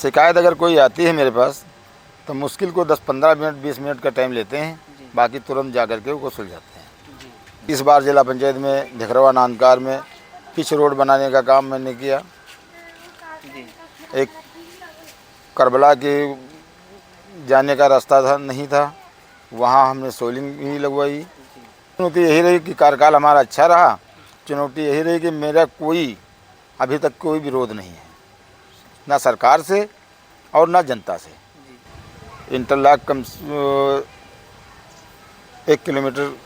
शिकायत अगर कोई आती है मेरे पास तो मुश्किल को 10-15 मिनट 20 मिनट का टाइम लेते हैं, बाकी तुरंत जा कर के वो सुलझाते हैं। इस बार जिला पंचायत में ढिकरवा नांदकार में पिच रोड बनाने का काम मैंने किया। एक करबला के जाने का रास्ता था नहीं था, वहाँ हमने सोलिंग ही लगवाई। चुनौती यही रही कि कार्यकाल हमारा अच्छा रहा। चुनौती यही रही कि मेरा कोई अभी तक कोई विरोध नहीं है, ना सरकार से और ना जनता से। इंटरलॉक 1 किलोमीटर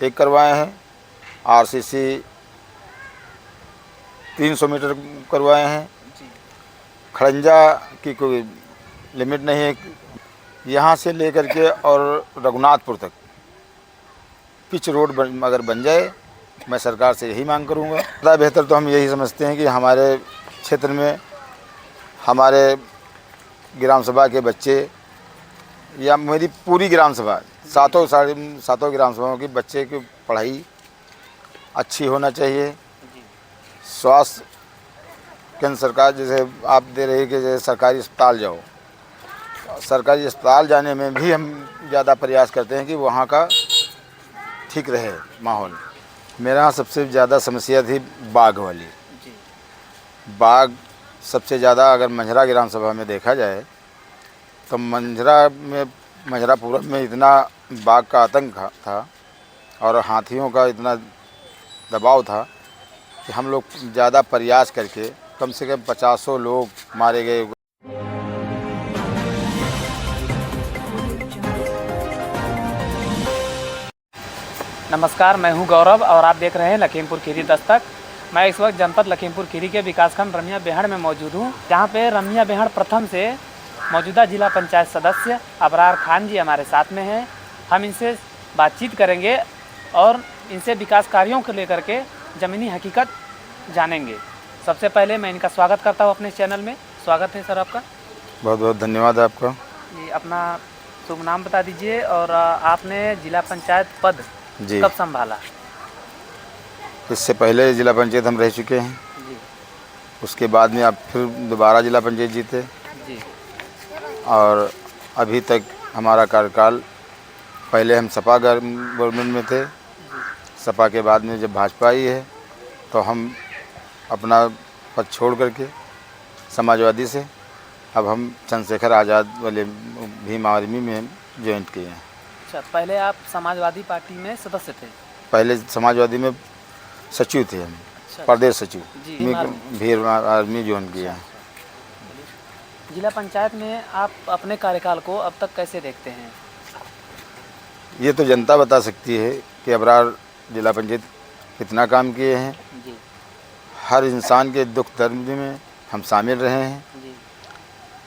एक करवाए हैं, आरसीसी 300 मीटर करवाए हैं। खड़ंजा की कोई लिमिट नहीं है, यहाँ से लेकर के और रघुनाथपुर तक पिच रोड अगर बन जाए, मैं सरकार से यही मांग करूँगा। ज़्यादा बेहतर तो हम यही समझते हैं कि हमारे क्षेत्र में हमारे ग्राम सभा के बच्चे या मेरी पूरी ग्राम सभा सातों ग्राम सभाओं के बच्चे की पढ़ाई अच्छी होना चाहिए। स्वास्थ्य केंद्र सरकार जैसे आप दे रही है कि जैसे सरकारी अस्पताल जाओ, सरकारी अस्पताल जाने में भी हम ज़्यादा प्रयास करते हैं कि वहाँ का ठीक रहे माहौल। मेरे यहाँ सबसे ज़्यादा समस्या थी बाघ वाली। बाघ सबसे ज़्यादा अगर मंझरा ग्राम सभा में देखा जाए तो मंझरापुरम में इतना बाघ का आतंक था और हाथियों का इतना दबाव था कि हम लोग ज़्यादा प्रयास करके कम से कम 50 लोग मारे गए। नमस्कार, मैं हूं गौरव और आप देख रहे हैं लखीमपुर खीरी दस्तक। मैं इस वक्त जनपद लखीमपुर खीरी के विकासखंड रमिया बेहड़ में मौजूद हूं, जहां पे रमिया बेहड़ प्रथम से मौजूदा जिला पंचायत सदस्य अबरार खान जी हमारे साथ में हैं। हम इनसे बातचीत करेंगे और इनसे विकास कार्यों को लेकर के ज़मीनी हकीकत जानेंगे। सबसे पहले मैं इनका स्वागत करता हूँ अपने चैनल में। स्वागत है सर आपका। बहुत बहुत धन्यवाद आपका। जी, अपना शुभ नाम बता दीजिए और आपने जिला पंचायत पद जी कब संभाला? इससे पहले जिला पंचायत हम रह चुके हैं जी। उसके बाद में आप फिर दोबारा जिला पंचायत जीते जी। और अभी तक हमारा कार्यकाल, पहले हम सपा गवर्नमेंट में थे, सपा के बाद में जब भाजपा आई है तो हम अपना पद छोड़ करके समाजवादी से अब हम चंद्रशेखर आज़ाद वाले भीम आर्मी में ज्वाइन किए हैं। अच्छा, पहले आप समाजवादी पार्टी में सदस्य थे? पहले समाजवादी में सचिव थे हम। अच्छा। प्रदेश सचिव जी, भीम आर्मी ज्वाइन किया है। जिला पंचायत में आप अपने कार्यकाल को अब तक कैसे देखते हैं? ये तो जनता बता सकती है कि अबरार जिला पंचायत कितना काम किए हैं। जी। हर इंसान के दुख दर्द में हम शामिल रहे हैं जी।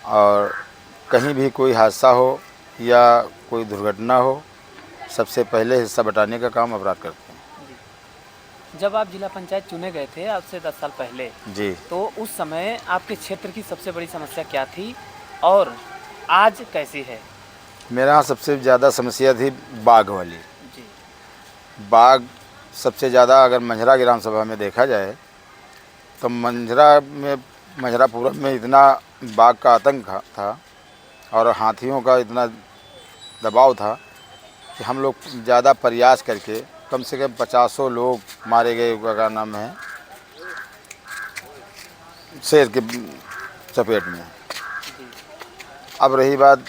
और कहीं भी कोई हादसा हो या कोई दुर्घटना हो, सबसे पहले हिस्सा बटाने का काम अबरार करते हैं। जी। जब आप जिला पंचायत चुने गए थे आज से 10 साल पहले, जी, तो उस समय आपके क्षेत्र की सबसे बड़ी समस्या क्या थी और आज कैसी है? मेरे यहाँ सबसे ज़्यादा समस्या थी बाघ वाली। जी। बाघ सबसे ज़्यादा अगर मंझरा ग्राम सभा में देखा जाए तो मंझरापुरम में इतना बाघ का आतंक था और हाथियों का इतना दबाव था कि हम लोग ज़्यादा प्रयास करके कम से कम 50 लोग मारे गए। का नाम है शेर के चपेट में। अब रही बात,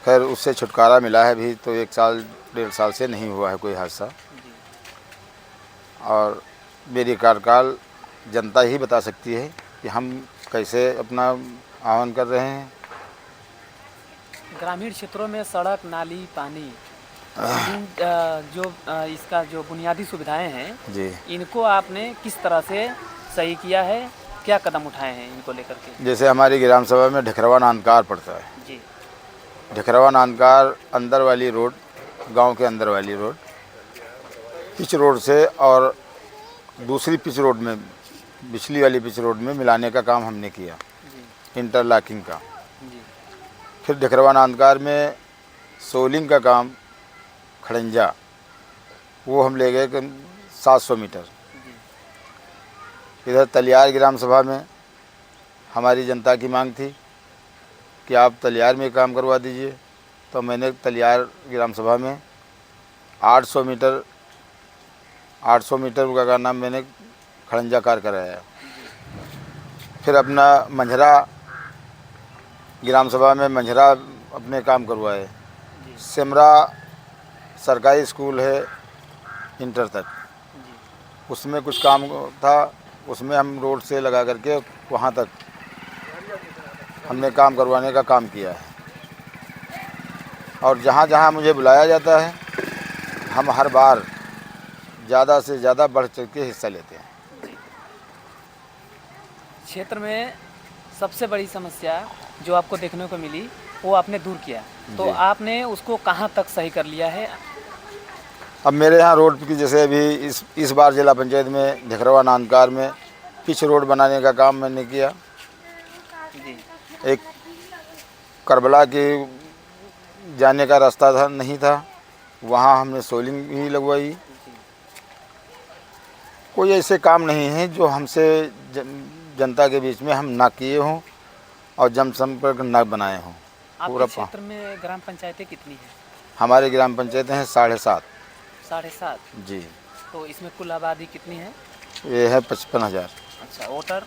खैर उससे छुटकारा मिला है भी, तो 1 साल 1.5 साल से नहीं हुआ है कोई हादसा। और मेरी कार्यकाल जनता ही बता सकती है कि हम कैसे अपना आह्वान कर रहे हैं। ग्रामीण क्षेत्रों में सड़क, नाली, पानी, इसका जो बुनियादी सुविधाएं हैं जी, इनको आपने किस तरह से सही किया है? क्या कदम उठाए हैं इनको लेकर के? जैसे हमारी ग्राम सभा में ढिकरवा नांदकार पड़ता है। जी। ढिकरवा नांदकार अंदर वाली रोड, गांव के अंदर वाली रोड, पिच रोड से और दूसरी पिच रोड में, पिछली वाली पिच रोड में मिलाने का काम हमने किया। जी। इंटरलॉकिंग का। जी। फिर ढिकरवा नांदकार में सोलिंग का काम, खड़ंजा, वो हम ले गए 700 मीटर। इधर तलियार ग्राम सभा में हमारी जनता की मांग थी कि आप तलियार में काम करवा दीजिए। तो मैंने तलियार ग्राम सभा में 800 मीटर का नाम मैंने खड़ंजा कार कराया। फिर अपना मंझरा ग्राम सभा में मंझरा अपने काम करवाए। सिमरा सरकारी स्कूल है इंटर तक, उसमें कुछ काम था, उसमें हम रोड से लगा करके वहाँ तक हमने काम करवाने का काम किया है। और जहाँ जहाँ मुझे बुलाया जाता है हम हर बार ज़्यादा से ज़्यादा बढ़ चढ़ के हिस्सा लेते हैं। क्षेत्र में सबसे बड़ी समस्या जो आपको देखने को मिली वो आपने दूर किया, तो जी। आपने उसको कहाँ तक सही कर लिया है? अब मेरे यहाँ रोड की जैसे अभी इस बार जिला पंचायत में ढेकरवा नांदकार में पिच रोड बनाने का काम मैंने किया। जी एक करबला के जाने का रास्ता था नहीं था, वहाँ हमने सोलिंग ही लगवाई। कोई ऐसे काम नहीं है जो हमसे जनता के बीच में हम ना किए हों और जनसंपर्क ना बनाए हों। आपके क्षेत्र में ग्राम पंचायतें कितनी हैं? हमारे ग्राम पंचायतें हैं 7.5। 7.5? जी। तो इसमें कुल आबादी कितनी है? ये है 55,000। अच्छा, वोटर?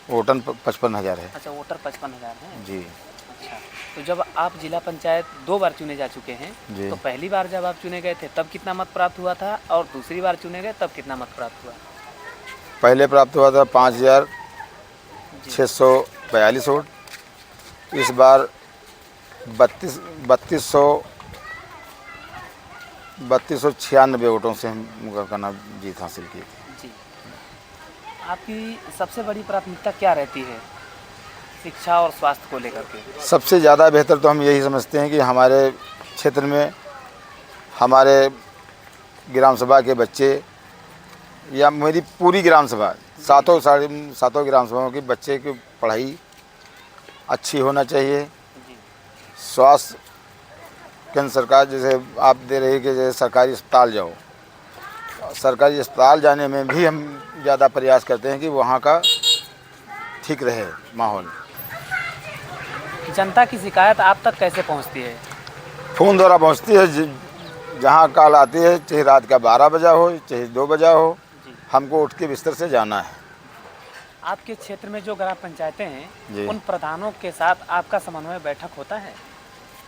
वोटन 55,000 है। अच्छा, वोटर 55,000 है। जी। अच्छा, तो जब आप जिला पंचायत 2 बार चुने जा चुके हैं, जी। तो पहली बार जब आप चुने गए थे तब कितना मत प्राप्त हुआ था, और दूसरी बार चुने गए तब कितना मत प्राप्त हुआ? पहले प्राप्त हुआ था 5,642 वोट। इस बार 3296 वोटों से हम का नाम जीत हासिल की थी। जी। आपकी सबसे बड़ी प्राथमिकता क्या रहती है शिक्षा और स्वास्थ्य को लेकर के? सबसे ज़्यादा बेहतर तो हम यही समझते हैं कि हमारे क्षेत्र में हमारे ग्राम सभा के बच्चे या मेरी पूरी ग्राम सभा सातों ग्राम सभाओं के बच्चे की पढ़ाई अच्छी होना चाहिए। जी। स्वास्थ्य केंद्र सरकार जैसे आप दे रही है कि जैसे सरकारी अस्पताल जाओ, सरकारी अस्पताल जाने में भी हम ज़्यादा प्रयास करते हैं कि वहाँ का ठीक रहे माहौल। जनता की शिकायत आप तक कैसे पहुंचती है? फ़ोन द्वारा पहुँचती है। जहाँ कॉल आती है, चाहे रात का 12 बजा हो चाहे 2 बजा हो, जी। हमको उठ के बिस्तर से जाना है। आपके क्षेत्र में जो ग्राम पंचायतें हैं, जी। उन प्रधानों के साथ आपका समन्वय बैठक होता है?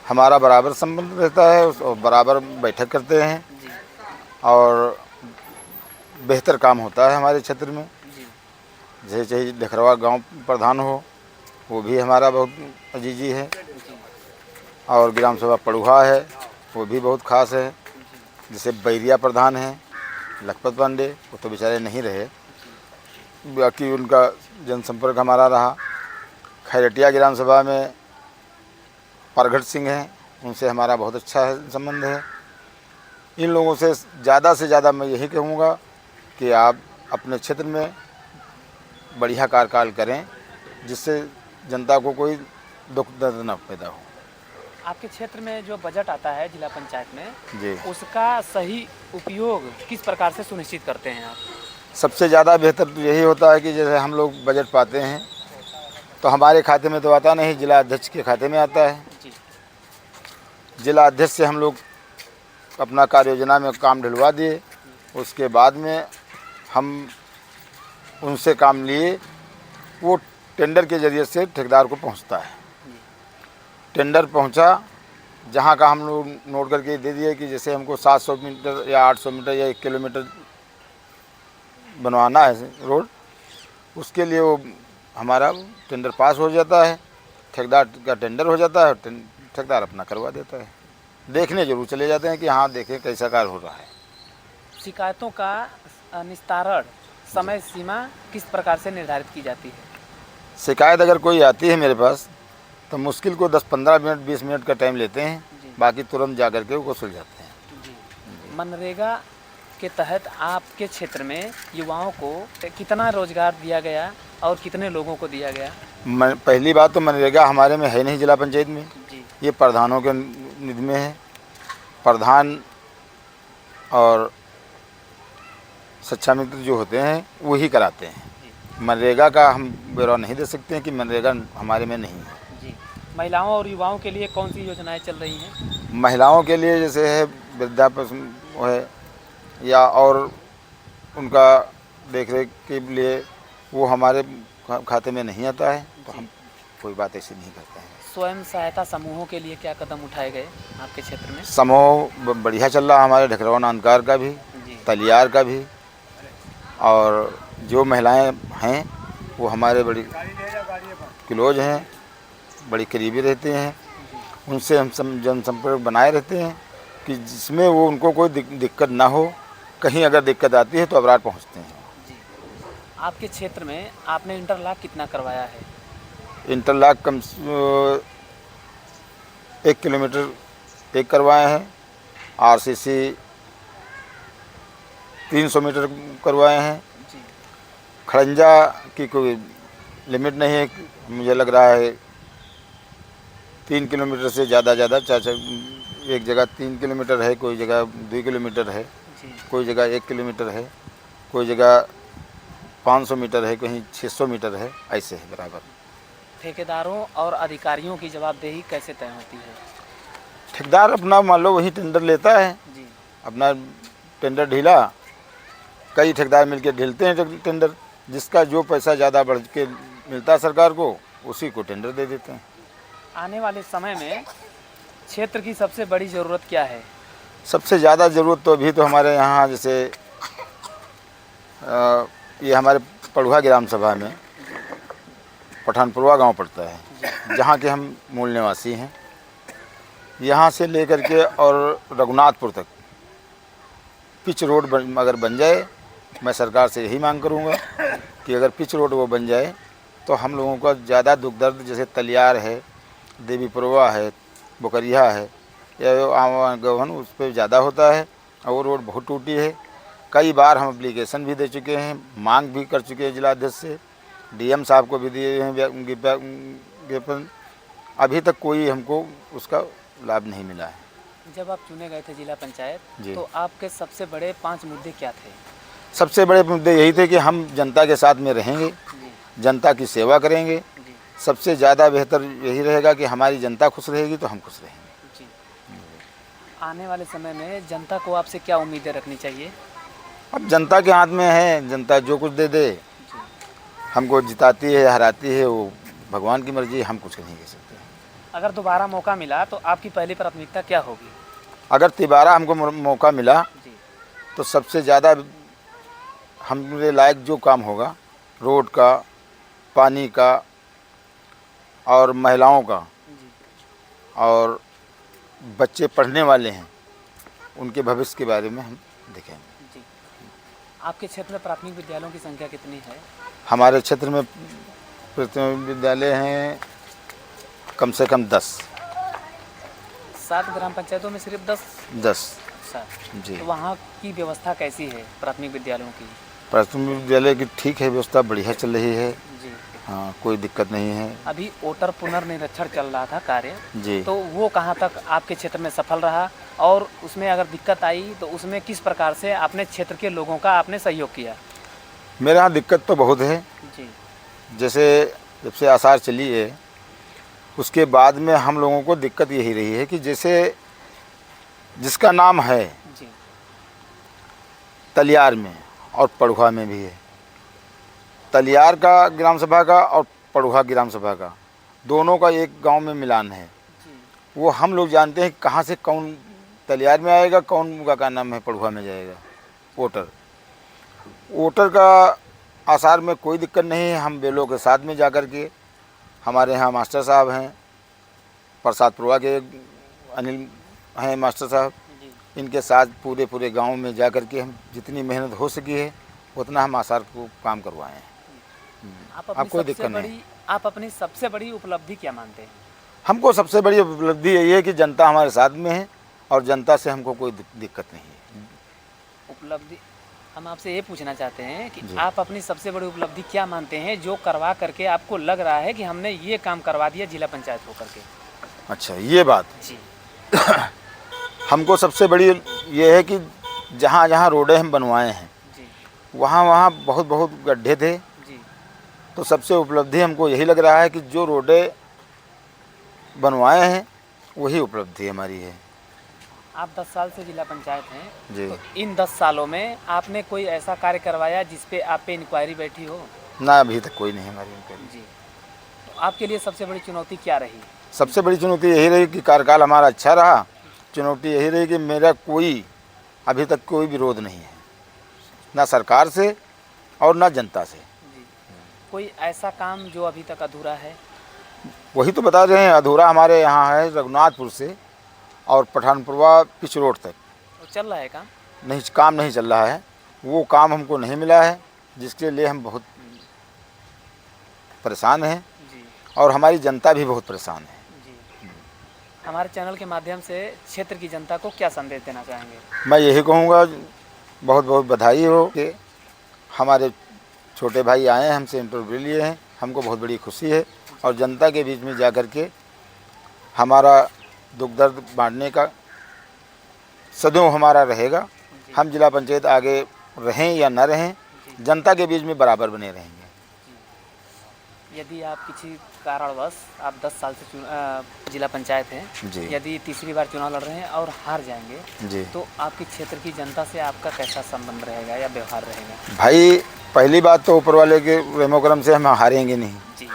हमारा बराबर संबंध रहता है और बराबर बैठक करते हैं जी। और बेहतर काम होता है हमारे क्षेत्र में। जी। जैसे चाहे ढेकरवा गांव प्रधान हो, वो भी हमारा बहुत अजीजी है। जी। और ग्राम सभा पड़ुहा है, वो भी बहुत खास है। जैसे बैरिया प्रधान हैं लखपत पांडे, वो तो बेचारे नहीं रहे, बाकी उनका जनसंपर्क हमारा रहा। खैरटिया ग्राम सभा में परघट सिंह हैं, उनसे हमारा बहुत अच्छा संबंध है। इन लोगों से ज़्यादा मैं यही कहूँगा कि आप अपने क्षेत्र में बढ़िया कार्यकाल करें, जिससे जनता को कोई दुख दर्द न पैदा हो। आपके क्षेत्र में जो बजट आता है जिला पंचायत में, जी। उसका सही उपयोग किस प्रकार से सुनिश्चित करते हैं आप? सबसे ज़्यादा बेहतर तो यही होता है कि जैसे हम लोग बजट पाते हैं तो हमारे खाते में तो आता नहीं, जिला अध्यक्ष के खाते में आता है। जी। जिला अध्यक्ष से हम लोग अपना कार्य योजना में काम ढलवा दिए, उसके बाद में हम उनसे काम लिए, वो टेंडर के ज़रिए से ठेकेदार को पहुंचता है। टेंडर पहुंचा, जहां का हम लोग नोट करके दे दिए कि जैसे हमको 700 मीटर या 800 मीटर या 1 किलोमीटर बनवाना है रोड, उसके लिए वो हमारा टेंडर पास हो जाता है, ठेकेदार का टेंडर हो जाता है, ठेकेदार अपना करवा देता है। देखने जरूर चले जाते हैं कि हाँ देखें कैसा कार्य हो रहा है। शिकायतों का निस्तारण समय सीमा किस प्रकार से निर्धारित की जाती है? शिकायत अगर कोई आती है मेरे पास तो मुश्किल को 10-15 मिनट 20 मिनट का टाइम लेते हैं, बाकी तुरंत जा कर के वो सुलझाते हैं। जी। मनरेगा के तहत आपके क्षेत्र में युवाओं को कितना रोजगार दिया गया और कितने लोगों को दिया गया? पहली बात तो मनरेगा हमारे में है नहीं जिला पंचायत में, जी। ये प्रधानों के निधि में है। प्रधान और शिक्षा मित्र जो होते हैं वही कराते हैं। मनरेगा का हम ब्यौरा नहीं दे सकते हैं कि मनरेगा हमारे में नहीं है। जी। महिलाओं और युवाओं के लिए कौन सी योजनाएं चल रही हैं? महिलाओं के लिए जैसे है वृद्धा पेंशन है, या और उनका देख रेख के लिए वो हमारे खाते में नहीं आता है, तो हम कोई बात ऐसी नहीं करते हैं। स्वयं सहायता समूहों के लिए क्या कदम उठाए गए आपके क्षेत्र में? समूह बढ़िया चल रहा है हमारे ढकरवा नानकार का भी, जी। तलियार का भी, और जो महिलाएं हैं वो हमारे बड़ी क्लोज हैं, बड़ी करीबी रहते हैं। उनसे हम जनसंपर्क बनाए रहते हैं कि जिसमें वो उनको कोई दिक्कत ना हो। कहीं अगर दिक्कत आती है तो अबरार पहुंचते हैं। जी। आपके क्षेत्र में आपने इंटरलॉक कितना करवाया है? इंटरलॉक 1 किलोमीटर एक करवाए हैं, आरसीसी 300 मीटर करवाए हैं। जी। खड़ंजा की कोई लिमिट नहीं है, मुझे लग रहा है 3 किलोमीटर से ज़्यादा एक जगह 3 किलोमीटर है, कोई जगह 2 किलोमीटर है, जी। कोई जगह 1 किलोमीटर है, कोई जगह 500 मीटर है, कहीं 600 मीटर है, ऐसे है बराबर। ठेकेदारों और अधिकारियों की जवाबदेही कैसे तय होती है? ठेकेदार अपना मान लो वही टेंडर लेता है, जी। अपना टेंडर ढीला, कई ठेकेदार मिलकर ढीलते हैं टेंडर, जिसका जो पैसा ज़्यादा बढ़ के मिलता है सरकार को उसी को टेंडर दे देते हैं। आने वाले समय में क्षेत्र की सबसे बड़ी ज़रूरत क्या है? सबसे ज़्यादा ज़रूरत तो अभी तो हमारे यहाँ जैसे ये हमारे पड़ुआ ग्राम सभा में पठानपुरवा गांव पड़ता है, जहाँ के हम मूल निवासी हैं। यहाँ से लेकर के और रघुनाथपुर तक पिच रोड अगर बन जाए, मैं सरकार से यही मांग करूँगा कि अगर पिच रोड वो बन जाए तो हम लोगों का ज़्यादा दुख दर्द जैसे तलियार है, देवीपुरवा है, बुकरिया है या गवन उस पर ज़्यादा होता है, और वो रोड बहुत टूटी है। कई बार हम एप्लीकेशन भी दे चुके हैं, मांग भी कर चुके हैं जिलाध्यक्ष से, डीएम साहब को भी दिए हैं ज्ञापन, अभी तक कोई हमको उसका लाभ नहीं मिला है। जब आप चुने गए थे जिला पंचायत, जी। तो आपके सबसे बड़े 5 मुद्दे क्या थे? सबसे बड़े मुद्दे यही थे कि हम जनता के साथ में रहेंगे, जी। जनता की सेवा करेंगे। जी। सबसे ज़्यादा बेहतर यही रहेगा कि हमारी जनता खुश रहेगी तो हम खुश रहेंगे। जी। आने वाले समय में जनता को आपसे क्या उम्मीदें रखनी चाहिए? अब जनता के हाथ में है, जनता जो कुछ दे दे, जी। हमको जिताती है हराती है वो भगवान की मर्जी, हम कुछ नहीं कह सकते। अगर दोबारा मौका मिला तो आपकी पहली प्राथमिकता क्या होगी? अगर दोबारा हमको मौका मिला जी। तो सबसे ज़्यादा हमरे लायक जो काम होगा, रोड का, पानी का और महिलाओं का, जी। और बच्चे पढ़ने वाले हैं उनके भविष्य के बारे में हम देखेंगे। जी। आपके क्षेत्र में प्राथमिक विद्यालयों की संख्या कितनी है? हमारे क्षेत्र में प्राथमिक विद्यालय हैं कम से कम 10। 7 ग्राम पंचायतों में सिर्फ 10? 10 अच्छा। जी। तो वहाँ की व्यवस्था कैसी है प्राथमिक विद्यालयों की? प्राथमिक विद्यालय की ठीक है, व्यवस्था बढ़िया चल रही है। जी। हाँ, कोई दिक्कत नहीं है। अभी वोटर पुनर्निरीक्षण चल रहा था कार्य जी। तो वो कहाँ तक आपके क्षेत्र में सफल रहा, और उसमें अगर दिक्कत आई तो उसमें किस प्रकार से अपने क्षेत्र के लोगों का आपने सहयोग किया? मेरे यहाँ दिक्कत तो बहुत है। जी। जैसे जब से आसार चली है उसके बाद में हम लोगों को दिक्कत यही रही है कि जैसे जिसका नाम है जी। तलियार में और पड़ुआ में भी है, तलियार का ग्राम सभा का और पड़ुआ ग्राम सभा का, दोनों का एक गांव में मिलान है। जी। वो हम लोग जानते हैं कहाँ से कौन तलियार में आएगा, कौन का नाम है पड़ुआ में जाएगा। वोटर का आसार में कोई दिक्कत नहीं है। हम बेलों के साथ में जाकर के, हमारे यहाँ मास्टर साहब हैं, प्रसादपुरवा के अनिल हैं मास्टर साहब, इनके साथ पूरे गांव में जाकर के हम जितनी मेहनत हो सकी है उतना हम आसार को काम करवाए हैं। आप कोई दिक्कत नहीं। आप अपनी सबसे बड़ी उपलब्धि क्या मानते हैं? हमको सबसे बड़ी उपलब्धि यही है कि जनता हमारे साथ में है और जनता से हमको कोई दिक्कत नहीं है। उपलब्धि हम आपसे ये पूछना चाहते हैं कि आप अपनी सबसे बड़ी उपलब्धि क्या मानते हैं जो करवा करके आपको लग रहा है कि हमने ये काम करवा दिया जिला पंचायत होकर के? अच्छा, ये बात जी। हमको सबसे बड़ी ये है कि जहाँ जहाँ रोडें हम बनवाए हैं जी। वहाँ बहुत गड्ढे थे। जी। तो सबसे उपलब्धि हमको यही लग रहा है कि जो रोडें बनवाए हैं वही उपलब्धि हमारी है। आप 10 साल से जिला पंचायत हैं। जी। तो इन 10 सालों में आपने कोई ऐसा कार्य करवाया जिस पे आप पे इंक्वायरी बैठी हो? ना, अभी तक कोई नहीं हमारी इंक्वायरी। जी। तो आपके लिए सबसे बड़ी चुनौती क्या रही? सबसे बड़ी चुनौती यही रही कि कार्यकाल हमारा अच्छा रहा। चुनौती यही रही कि मेरा कोई अभी तक कोई विरोध नहीं है, ना सरकार से और ना जनता से। जी। कोई ऐसा काम जो अभी तक अधूरा है? वही तो बता रहे हैं, अधूरा हमारे यहाँ है रघुनाथपुर से और पठानपुरवा पिच रोड तक तो चल रहा है काम? नहीं, काम नहीं चल रहा है। वो काम हमको नहीं मिला है, जिसके लिए हम बहुत परेशान हैं जी। और हमारी जनता भी बहुत परेशान है। जी। हमारे चैनल के माध्यम से क्षेत्र की जनता को क्या संदेश देना चाहेंगे? मैं यही कहूँगा, बहुत बहुत बधाई हो कि हमारे छोटे भाई आए हैं, हमसे इंटरव्यू लिए हैं, हमको बहुत बड़ी खुशी है। और जनता के बीच में जा कर के हमारा दुख दर्द बांटने का सदैव हमारा रहेगा। हम जिला पंचायत आगे रहें या न रहें, जनता के बीच में बराबर बने रहेंगे। यदि आप किसी कारणवश आप 10 साल से जिला पंचायत हैं, जी। यदि तीसरी बार चुनाव लड़ रहे हैं और हार जाएंगे जी। तो आपके क्षेत्र की जनता से आपका कैसा संबंध रहेगा या व्यवहार रहेगा? भाई, पहली बात तो ऊपर वाले के रेमोक्रम से हम हारेंगे नहीं, जी।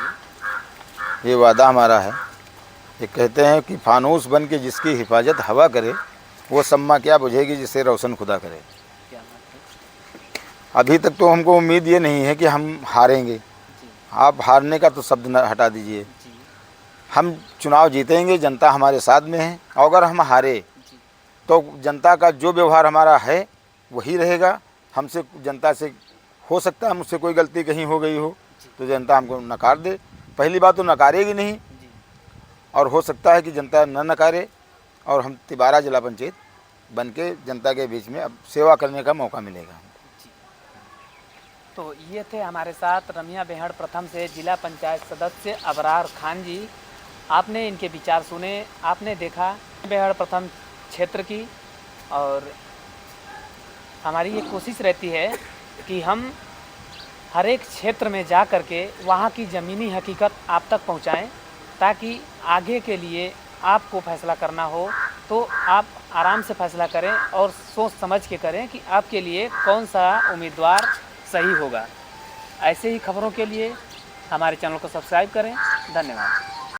ये वादा हमारा है। ये कहते हैं कि फानूस बन के जिसकी हिफाजत हवा करे, वो सम्मा क्या बुझेगी जिसे रोशन खुदा करे। क्या बात है। अभी तक तो हमको उम्मीद ये नहीं है कि हम हारेंगे। जी। आप हारने का तो शब्द न हटा दीजिए। जी। हम चुनाव जीतेंगे, जनता हमारे साथ में है। और अगर हम हारे जी। तो जनता का जो व्यवहार हमारा है वही रहेगा। हमसे जनता से हो सकता है मुझसे कोई गलती कहीं हो गई हो तो जनता हमको नकार दे। पहली बात तो नकारेगी नहीं, जी। और हो सकता है कि जनता न नकारे और हम तिबारा जिला पंचायत बन के जनता के बीच में अब सेवा करने का मौका मिलेगा। जी। तो ये थे हमारे साथ रमिया बेहड़ प्रथम से जिला पंचायत सदस्य अबरार खान जी। आपने इनके विचार सुने, आपने देखा बेहड़ प्रथम क्षेत्र की। और हमारी ये कोशिश रहती है कि हम हर एक क्षेत्र में जा कर के वहाँ की ज़मीनी हकीकत आप तक पहुँचाएँ, ताकि आगे के लिए आपको फैसला करना हो तो आप आराम से फैसला करें और सोच समझ के करें कि आपके लिए कौन सा उम्मीदवार सही होगा। ऐसे ही खबरों के लिए हमारे चैनल को सब्सक्राइब करें। धन्यवाद।